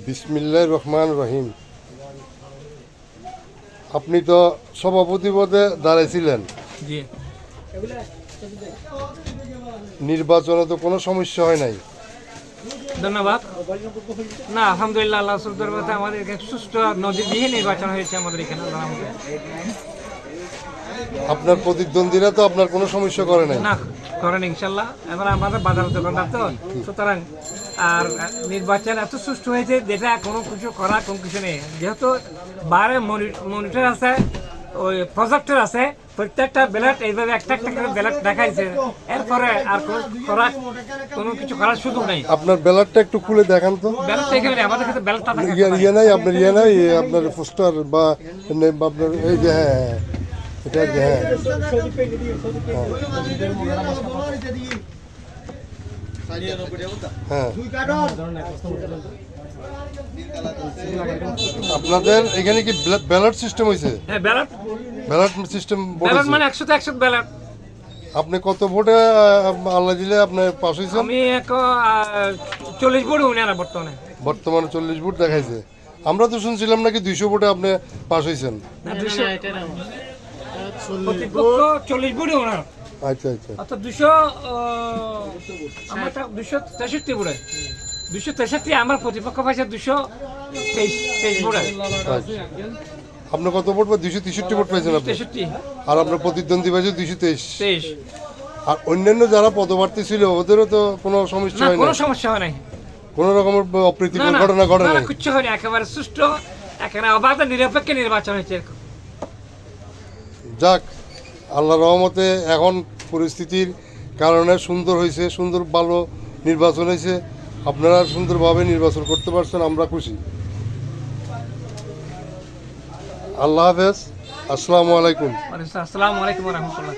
বিসমিল্লাহির রহমান রহিম। আপনি তো সভাপতি পদে দাঁড়াইছিলেন, জি নির্বাচনে তো কোনো সমস্যা হয় নাই। ধন্যবাদ। না, আলহামদুলিল্লাহ, আল্লাহ সুলতান আমাদের এখানে সুষ্ঠু নদীবিহীন নির্বাচন হয়েছে আমাদের এখানে। আপনার প্রতিদ্বন্দ্বীরা তো আপনার কোনো সমস্যা করে নাই? না, করেন ইনশাল্লাহ। এবার আমাদের বাজার দোকানদার তো, সুতরাং আর নির্বাচন এত সুষ্ঠু হয়েছে যেটা কোনো কিছু করার কোনো কিছু নেই। যেহেতু বাইরে মনিটর আছে, ওই প্রজেক্টর আছে, প্রত্যেকটা ব্যালট এইভাবে একটা একটা করে ব্যালট দেখাইছে। এরপরে আর কোনো কিছু করার সুযোগ নেই। আপনার ব্যালটটা একটু খুলে দেখান তো। ব্যালট এখানে নেই, আমাদের কাছে ব্যালটটা থাকে। ইয়ে নাই আপনার, ইয়ে নাই আপনার পোস্টার বা আপনার এই যে, হ্যাঁ এটা যে, হ্যাঁ হ্যাঁ আপনাদের এখানে কি ব্যালট সিস্টেম হয়েছে? হ্যাঁ, ব্যালট সিস্টেম মানে 100 তে 100 ব্যালট। আপনি কত ভোটে আল্লাহ দিলে আপনি পাস হয়েছেন? আমি 40 ভোট হই না বর্তমানে। বর্তমানে 40 ভোট দেখাইছে। আমরা তো শুনছিলাম নাকি 200 ভোটে আপনি পাস হয়েছেন। প্রতিপক্ষ 40 ভোট হই না। আচ্ছা আচ্ছা, অর্থাৎ 200, আমারটা 263 ভোট। 263, আমার প্রতিপক্ষ পাইছে 223 ভোট। আপনি কত ভোট? 263 ভোট পাইছেন আপনি। 63। আর আপনার প্রতিদ্বন্দ্বী পাইছে 223। 23। আর অন্যান্য যারা পদপ্রার্থী ছিল ওদেরও তো কোনো সমস্যা না, হয় কোনো না? সমস্যা হয় নাই। কোনো রকমের অপ্রীতিকর না, ঘটনা ঘটে না, নাই? কিচ্ছু হয়নি, একেবারে সুষ্ঠু, একেবারে অবাধ নিরপেক্ষ নির্বাচন হয়েছে। যাক, আল্লাহর রহমতে এখন পরিস্থিতির কারণে সুন্দর হয়েছে, সুন্দর ভালো নির্বাচন হয়েছে। আপনারা সুন্দরভাবে নির্বাচন করতে পারছেন, আমরা খুশি। আল্লাহ হাফেজ, আসসালামু আলাইকুম। আসসালামু আলাইকুম রহমতুল্লাহ।